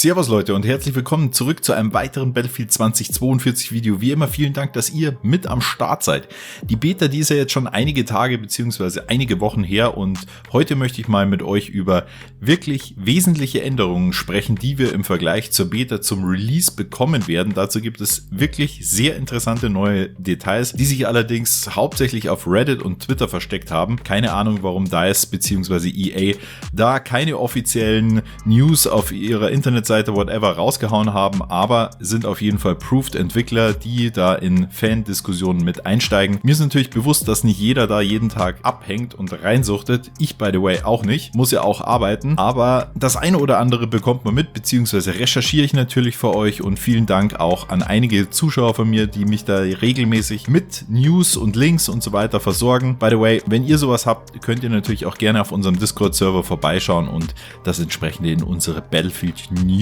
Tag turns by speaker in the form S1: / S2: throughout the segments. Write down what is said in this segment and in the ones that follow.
S1: Servus Leute und herzlich willkommen zurück zu einem weiteren Battlefield 2042 Video. Wie immer vielen Dank, dass ihr mit am Start seid. Die Beta, die ist ja jetzt schon einige Tage bzw. einige Wochen her und heute möchte ich mal mit euch über wirklich wesentliche Änderungen sprechen, die wir im Vergleich zur Beta zum Release bekommen werden. Dazu gibt es wirklich sehr interessante neue Details, die sich allerdings hauptsächlich auf Reddit und Twitter versteckt haben. Keine Ahnung, warum DICE bzw. EA da keine offiziellen News auf ihrer Internetseite whatever rausgehauen haben, aber sind auf jeden Fall Proved Entwickler, die da in Fan-Diskussionen mit einsteigen. Mir ist natürlich bewusst, dass nicht jeder da jeden Tag abhängt und reinsuchtet. Ich, by the way, auch nicht. Muss ja auch arbeiten, aber das eine oder andere bekommt man mit, beziehungsweise recherchiere ich natürlich für euch und vielen Dank auch an einige Zuschauer von mir, die mich da regelmäßig mit News und Links und so weiter versorgen. By the way, wenn ihr sowas habt, könnt ihr natürlich auch gerne auf unserem Discord-Server vorbeischauen und das entsprechende in unsere Battlefield News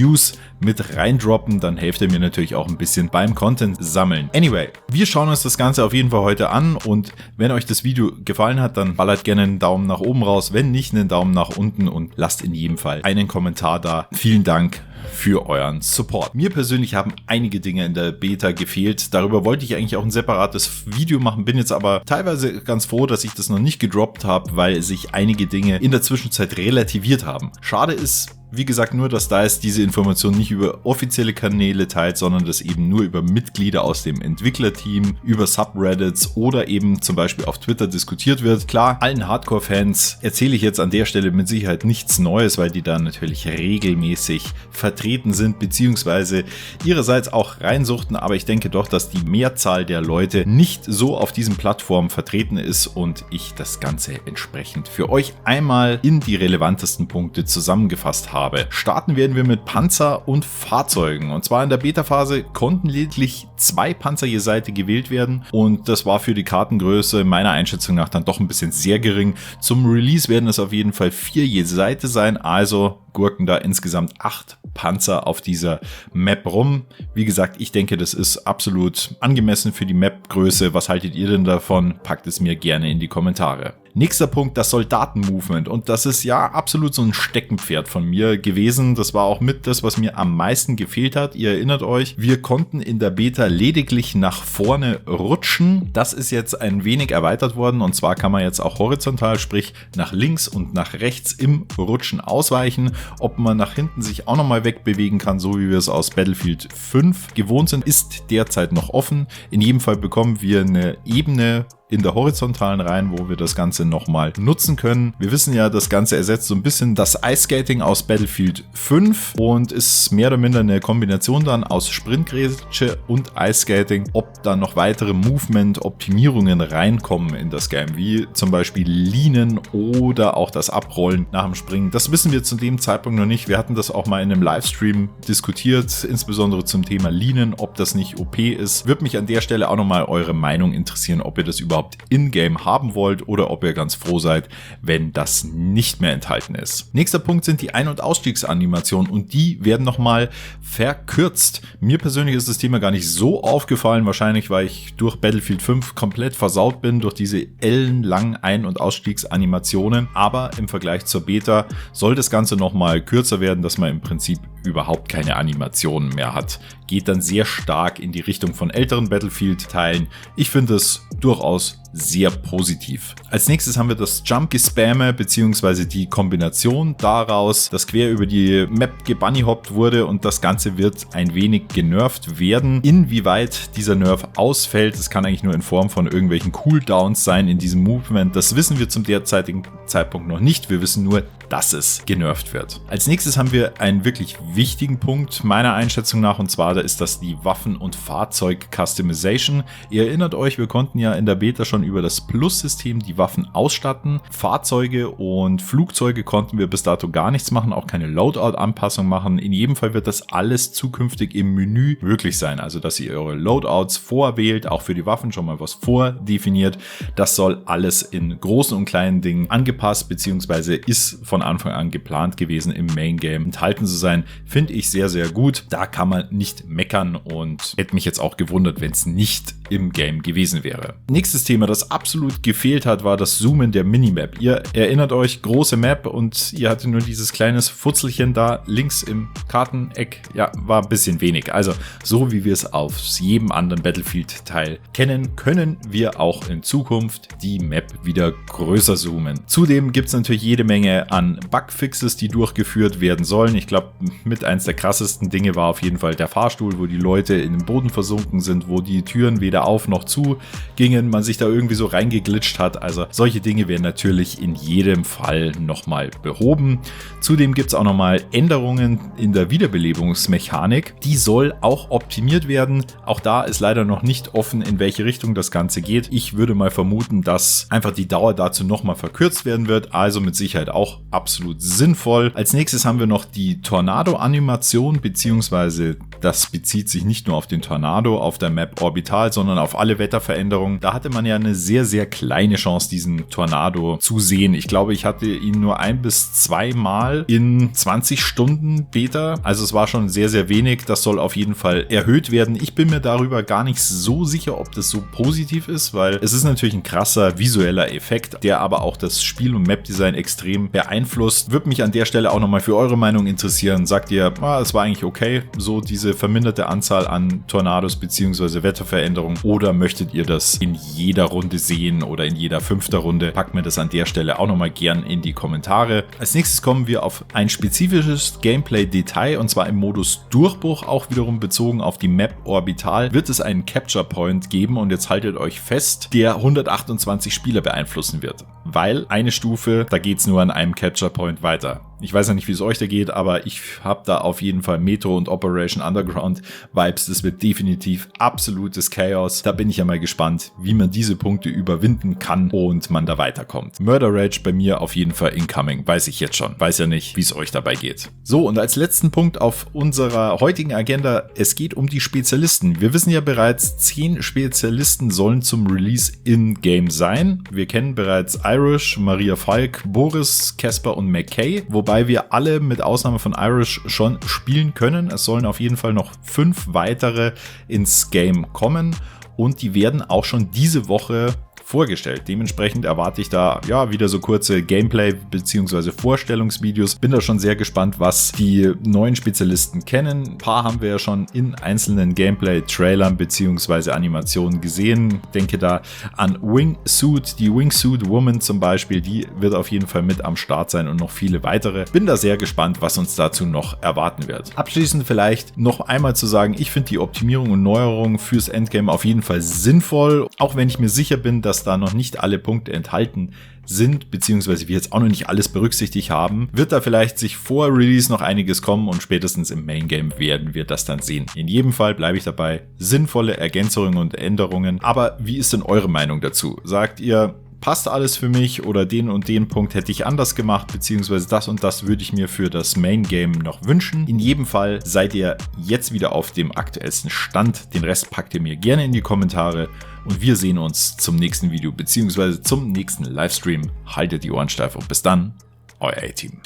S1: mit reindroppen, dann helft ihr mir natürlich auch ein bisschen beim Content sammeln. Anyway, wir schauen uns das Ganze auf jeden Fall heute an und wenn euch das Video gefallen hat, dann ballert gerne einen Daumen nach oben raus, wenn nicht einen Daumen nach unten und lasst in jedem Fall einen Kommentar da. Vielen Dank für euren Support. Mir persönlich haben einige Dinge in der Beta gefehlt. Darüber wollte ich eigentlich auch ein separates Video machen, bin jetzt aber teilweise ganz froh, dass ich das noch nicht gedroppt habe, weil sich einige Dinge in der Zwischenzeit relativiert haben. Schade ist, wie gesagt, nur, dass DICE diese Information nicht über offizielle Kanäle teilt, sondern das eben nur über Mitglieder aus dem Entwicklerteam, über Subreddits oder eben zum Beispiel auf Twitter diskutiert wird. Klar, allen Hardcore-Fans erzähle ich jetzt an der Stelle mit Sicherheit nichts Neues, weil die da natürlich regelmäßig vertreten sind, beziehungsweise ihrerseits auch reinsuchten, aber ich denke doch, dass die Mehrzahl der Leute nicht so auf diesen Plattformen vertreten ist und ich das Ganze entsprechend für euch einmal in die relevantesten Punkte zusammengefasst habe. Starten werden wir mit Panzer und Fahrzeugen. Und zwar in der Beta-Phase konnten lediglich 2 Panzer je Seite gewählt werden und das war für die Kartengröße meiner Einschätzung nach dann doch ein bisschen sehr gering. Zum Release werden es auf jeden Fall 4 je Seite sein, also gurken da insgesamt 8 Panzer auf dieser Map rum. Wie gesagt, ich denke, das ist absolut angemessen für die Map-Größe. Was haltet ihr denn davon? Packt es mir gerne in die Kommentare. Nächster Punkt, das Soldaten-Movement. Und das ist ja absolut so ein Steckenpferd von mir gewesen. Das war auch mit das, was mir am meisten gefehlt hat. Ihr erinnert euch, wir konnten in der Beta lediglich nach vorne rutschen. Das ist jetzt ein wenig erweitert worden. Und zwar kann man jetzt auch horizontal, sprich nach links und nach rechts im Rutschen ausweichen. Ob man nach hinten sich auch nochmal wegbewegen kann, so wie wir es aus Battlefield 5 gewohnt sind, ist derzeit noch offen. In jedem Fall bekommen wir eine Ebene in der horizontalen Reihen, wo wir das Ganze nochmal nutzen können. Wir wissen ja, das Ganze ersetzt so ein bisschen das Ice Skating aus Battlefield 5 und ist mehr oder minder eine Kombination dann aus Sprintgrätsche und Ice Skating. Ob da noch weitere Movement-Optimierungen reinkommen in das Game, wie zum Beispiel Leanen oder auch das Abrollen nach dem Springen, das wissen wir zu dem Zeitpunkt noch nicht. Wir hatten das auch mal in einem Livestream diskutiert, insbesondere zum Thema Leanen, ob das nicht OP ist. Würde mich an der Stelle auch nochmal eure Meinung interessieren, ob ihr das überhaupt in-game haben wollt oder ob ihr ganz froh seid, wenn das nicht mehr enthalten ist. Nächster Punkt sind die Ein- und Ausstiegsanimationen und die werden nochmal verkürzt. Mir persönlich ist das Thema gar nicht so aufgefallen, wahrscheinlich weil ich durch Battlefield 5 komplett versaut bin durch diese ellenlangen Ein- und Ausstiegsanimationen, aber im Vergleich zur Beta soll das Ganze nochmal kürzer werden, dass man im Prinzip überhaupt keine Animationen mehr hat. Geht dann sehr stark in die Richtung von älteren Battlefield-Teilen. Ich finde es durchaus sehr positiv. Als nächstes haben wir das Jump-Gespamme bzw. die Kombination daraus, dass quer über die Map gebunnyhoppt wurde und das Ganze wird ein wenig genervt werden. Inwieweit dieser Nerf ausfällt, das kann eigentlich nur in Form von irgendwelchen Cooldowns sein in diesem Movement. Das wissen wir zum derzeitigen Zeitpunkt noch nicht. Wir wissen nur, dass es genervt wird. Als nächstes haben wir einen wirklich wichtigen Punkt meiner Einschätzung nach und zwar da ist das die Waffen- und Fahrzeug-Customization. Ihr erinnert euch, wir konnten ja in der Beta schon über das Plus-System die Waffen ausstatten. Fahrzeuge und Flugzeuge konnten wir bis dato gar nichts machen, auch keine Loadout-Anpassung machen. In jedem Fall wird das alles zukünftig im Menü möglich sein. Also, dass ihr eure Loadouts vorwählt, auch für die Waffen schon mal was vordefiniert. Das soll alles in großen und kleinen Dingen angepasst bzw. ist von von Anfang an geplant gewesen, im Main Game enthalten zu sein. Finde ich sehr, sehr gut. Da kann man nicht meckern und hätte mich jetzt auch gewundert, wenn es nicht im Game gewesen wäre. Nächstes Thema, das absolut gefehlt hat, war das Zoomen der Minimap. Ihr erinnert euch, große Map und ihr hattet nur dieses kleines Futzelchen da links im Karteneck. Ja, war ein bisschen wenig. Also so wie wir es auf jedem anderen Battlefield-Teil kennen, können wir auch in Zukunft die Map wieder größer zoomen. Zudem gibt es natürlich jede Menge an Bugfixes, die durchgeführt werden sollen. Ich glaube, mit eins der krassesten Dinge war auf jeden Fall der Fahrstuhl, wo die Leute in den Boden versunken sind, wo die Türen weder auf noch zu gingen, man sich da irgendwie so reingeglitscht hat. Also solche Dinge werden natürlich in jedem Fall nochmal behoben. Zudem gibt es auch nochmal Änderungen in der Wiederbelebungsmechanik. Die soll auch optimiert werden. Auch da ist leider noch nicht offen, in welche Richtung das Ganze geht. Ich würde mal vermuten, dass einfach die Dauer dazu nochmal verkürzt werden wird. Also mit Sicherheit auch absolut sinnvoll. Als nächstes haben wir noch die Tornado-Animation, beziehungsweise das bezieht sich nicht nur auf den Tornado auf der Map Orbital, sondern auf alle Wetterveränderungen. Da hatte man ja eine sehr, sehr kleine Chance, diesen Tornado zu sehen. Ich glaube, ich hatte ihn nur 1 bis 2 Mal in 20 Stunden Beta. Also es war schon sehr, sehr wenig. Das soll auf jeden Fall erhöht werden. Ich bin mir darüber gar nicht so sicher, ob das so positiv ist, weil es ist natürlich ein krasser visueller Effekt, der aber auch das Spiel- und Map-Design extrem beeinflusst. Würde mich an der Stelle auch nochmal für eure Meinung interessieren. Sagt ihr, es war eigentlich okay, so diese verminderte Anzahl an Tornados bzw. Wetterveränderungen, oder möchtet ihr das in jeder Runde sehen oder in jeder 5. Runde? Packt mir das an der Stelle auch nochmal gern in die Kommentare. Als nächstes kommen wir auf ein spezifisches Gameplay-Detail, und zwar im Modus Durchbruch, auch wiederum bezogen auf die Map Orbital, wird es einen Capture Point geben, und jetzt haltet euch fest, der 128 Spieler beeinflussen wird. Weil eine Stufe, da geht es nur an einem Capture Point weiter. Ich weiß ja nicht, wie es euch da geht, aber ich habe da auf jeden Fall Metro und Operation Underground Vibes. Das wird definitiv absolutes Chaos. Da bin ich ja mal gespannt, wie man diese Punkte überwinden kann und man da weiterkommt. Murder Rage bei mir auf jeden Fall incoming, weiß ich jetzt schon. Weiß ja nicht, wie es euch dabei geht. So, und als letzten Punkt auf unserer heutigen Agenda, es geht um die Spezialisten. Wir wissen ja bereits, 10 Spezialisten sollen zum Release in-game sein. Wir kennen bereits Irish, Maria Falk, Boris, Casper und McKay, wobei wir alle mit Ausnahme von Irish schon spielen können. Es sollen auf jeden Fall noch 5 weitere ins Game kommen, und die werden auch schon diese Woche vorgestellt. Dementsprechend erwarte ich da ja wieder so kurze Gameplay- bzw. Vorstellungsvideos. Bin da schon sehr gespannt, was die neuen Spezialisten kennen. Ein paar haben wir ja schon in einzelnen Gameplay-Trailern bzw. Animationen gesehen. Denke da an Wingsuit, die Wingsuit Woman zum Beispiel, die wird auf jeden Fall mit am Start sein, und noch viele weitere. Bin da sehr gespannt, was uns dazu noch erwarten wird. Abschließend vielleicht noch einmal zu sagen, ich finde die Optimierung und Neuerungen fürs Endgame auf jeden Fall sinnvoll, auch wenn ich mir sicher bin, dass da noch nicht alle Punkte enthalten sind, beziehungsweise wir jetzt auch noch nicht alles berücksichtigt haben, wird da vielleicht sich vor Release noch einiges kommen, und spätestens im Main Game werden wir das dann sehen. In jedem Fall bleibe ich dabei, sinnvolle Ergänzungen und Änderungen. Aber wie ist denn eure Meinung dazu? Sagt ihr, passt alles für mich, oder den und den Punkt hätte ich anders gemacht, beziehungsweise das und das würde ich mir für das Main Game noch wünschen? In jedem Fall seid ihr jetzt wieder auf dem aktuellsten Stand. Den Rest packt ihr mir gerne in die Kommentare, und wir sehen uns zum nächsten Video beziehungsweise zum nächsten Livestream. Haltet die Ohren steif und bis dann, euer A-Team.